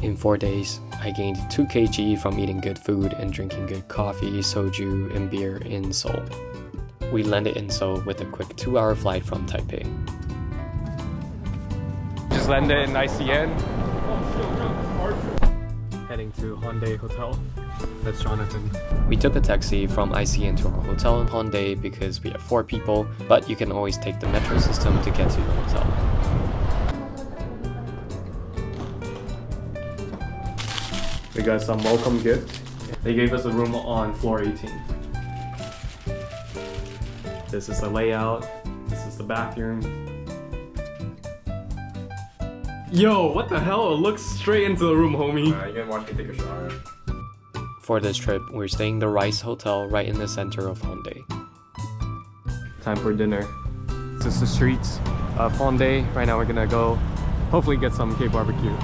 In 4 days, I gained 2 kg from eating good food and drinking good coffee, soju, and beer in Seoul. We landed in Seoul with a quick 2-hour flight from Taipei. Just landed in ICN. Heading to Hongdae Hotel. That's Jonathan. We took a taxi from ICN to our hotel in Hongdae because we have 4 people, but you can always take the metro system to get to the hotel. We got some welcome gift. They gave us a room on floor 18. This is the layout. This is the bathroom. Yo, what the hell? It looks straight into the room, homie. You can watch me take a shower. For this trip, we're staying the Rice Hotel right in the center of Hongdae. Time for dinner. This is the streets of Hongdae. Right now we're gonna go hopefully get some K-barbecue.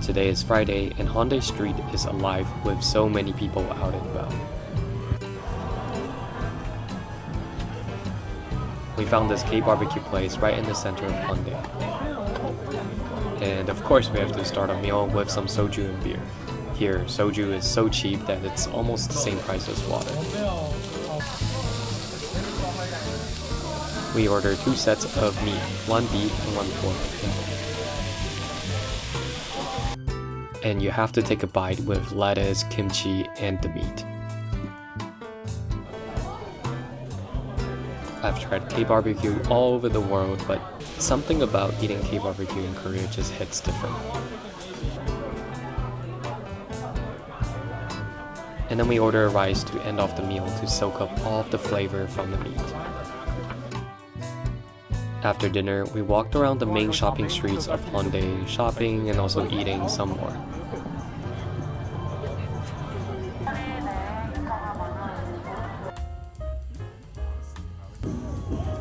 Today is Friday and Hongdae Street is alive with so many people out and about. We found this K-barbecue place right in the center of Hongdae. And of course we have to start a meal with some soju and beer. Here, soju is so cheap that it's almost the same price as water. We ordered 2 sets of meat, 1 beef and 1 pork. And you have to take a bite with lettuce, kimchi, and the meat. I've tried K-barbecue all over the world, but something about eating K-barbecue in Korea just hits different. And then we order rice to end off the meal to soak up all of the flavor from the meat. After dinner, we walked around the main shopping streets of Hongdae, shopping and also eating some more.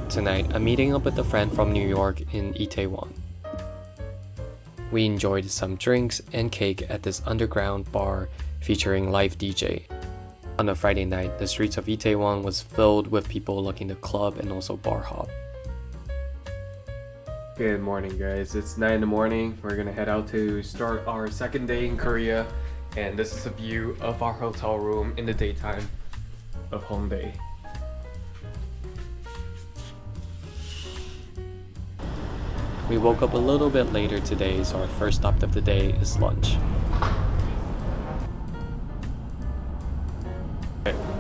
Tonight, I'm meeting up with a friend from New York in Itaewon. We enjoyed some drinks and cake at this underground bar featuring live DJ. On a Friday night, the streets of Itaewon was filled with people looking to club and also bar hop. Good morning, guys. It's 9 in the morning. We're gonna head out to start our second day in Korea, and this is a view of our hotel room in the daytime of Hongdae. We woke up a little bit later today, so our first stop of the day is lunch.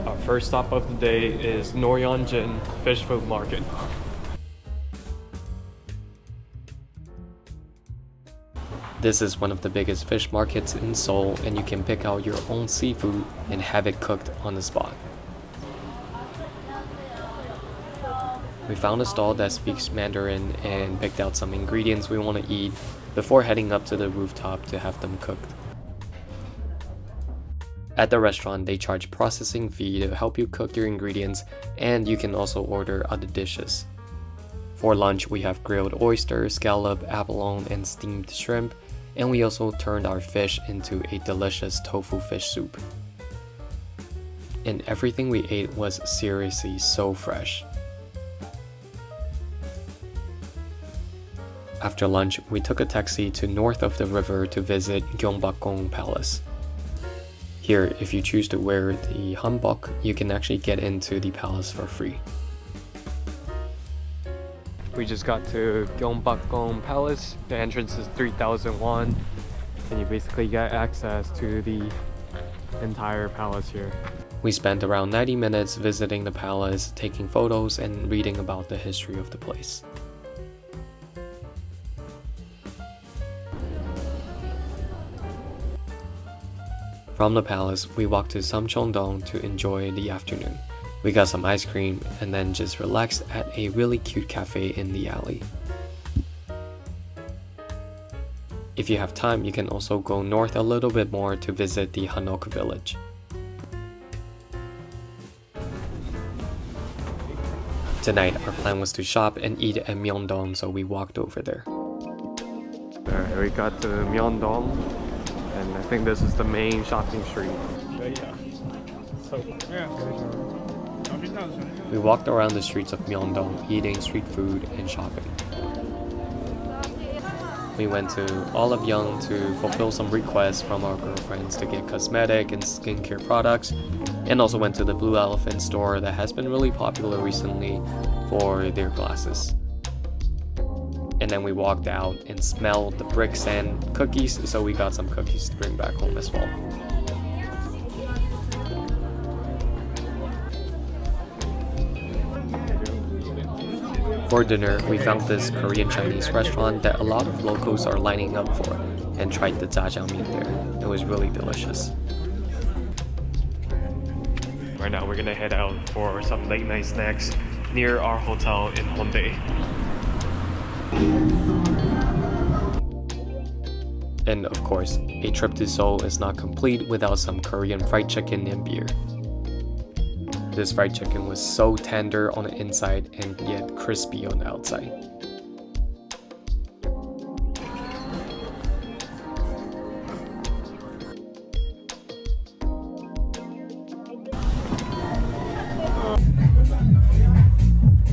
Our first stop of the day is Noryangjin Fish Market. This is one of the biggest fish markets in Seoul, and you can pick out your own seafood and have it cooked on the spot. We found a stall that speaks Mandarin and picked out some ingredients we want to eat before heading up to the rooftop to have them cooked. At the restaurant, they charge processing fee to help you cook your ingredients, and you can also order other dishes. For lunch, we have grilled oyster, scallop, abalone, and steamed shrimp, and we also turned our fish into a delicious tofu fish soup. And everything we ate was seriously so fresh. After lunch, we took a taxi to north of the river to visit Gyeongbokgung Palace. Here, if you choose to wear the hanbok, you can actually get into the palace for free. We just got to Gyeongbokgung Palace. The entrance is 3,000 won, and you basically get access to the entire palace here. We spent around 90 minutes visiting the palace, taking photos, and reading about the history of the place. From the palace, we walked to Myeongdong to enjoy the afternoon. We got some ice cream and then just relaxed at a really cute cafe in the alley. If you have time, you can also go north a little bit more to visit the Hanok village. Tonight, our plan was to shop and eat at Myeongdong, so we walked over there. Alright, we got to Myeongdong, and I think this is the main shopping street. We walked around the streets of Myeongdong, eating street food and shopping. we went to Nightlife to fulfill some requests from our girlfriends to get cosmetic and skincare products, and also went to the Blue Elephant store that has been really popular recently for their glasses. And then we walked out and smelled the bricks and cookies, so we got some cookies to bring back home as well. For dinner, we found this Korean Chinese restaurant that a lot of locals are lining up for, and tried the jjajangmyeon there. It was really delicious. Right now we're gonna head out for some late night snacks near our hotel in Hongdae. And of course, a trip to Seoul is not complete without some Korean fried chicken and beer. This fried chicken was so tender on the inside and yet crispy on the outside.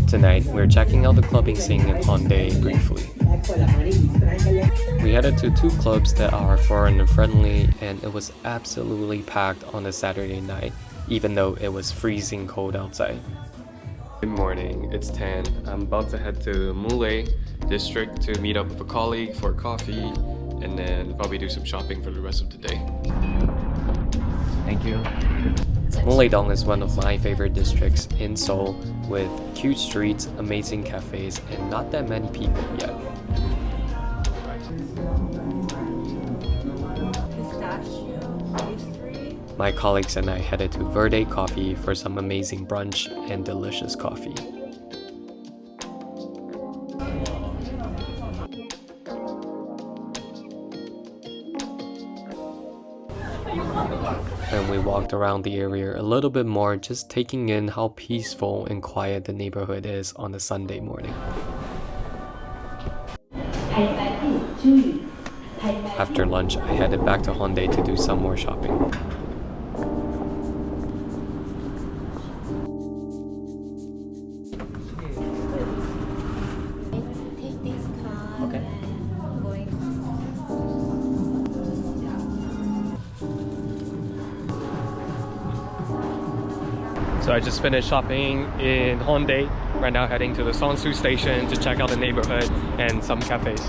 Tonight, we're checking out the clubbing scene in Hongdae briefly. We headed to two clubs that are foreigner friendly, and it was absolutely packed on a Saturday night, even though it was freezing cold outside. Good morning, it's 10. I'm about to head to Myeongdong district to meet up with a colleague for coffee, and then probably do some shopping for the rest of the day. Thank you. Myeongdong is one of my favorite districts in Seoul, with cute streets, amazing cafes, and not that many people yet. My colleagues and I headed to Verde Coffee for some amazing brunch and delicious coffee. And we walked around the area a little bit more, just taking in how peaceful and quiet the neighborhood is on a Sunday morning. After lunch, I headed back to Hongdae to do some more shopping. So I just finished shopping in Hongdae. Right now heading to the Soju station to check out the neighborhood and some cafes.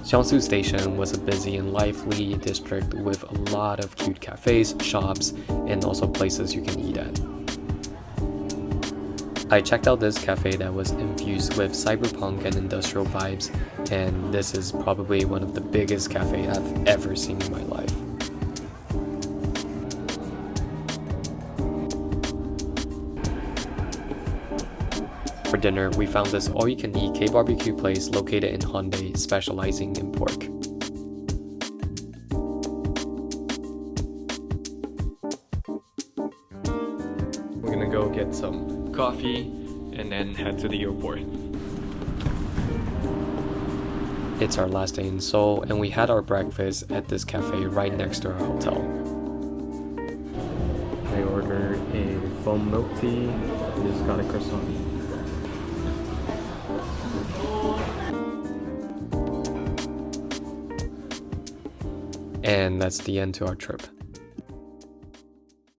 Soju station was a busy and lively district with a lot of cute cafes, shops, and also places you can eat at. I checked out this cafe that was infused with cyberpunk and industrial vibes, and this is probably one of the biggest cafes I've ever seen in my life. For dinner, we found this all-you-can-eat K-barbecue place located in Hongdae, specializing in pork. We're gonna go get some coffee and then head to the airport. It's our last day in Seoul, and we had our breakfast at this cafe right next to our hotel. I ordered a foam milk tea and just got a croissant. And that's the end to our trip.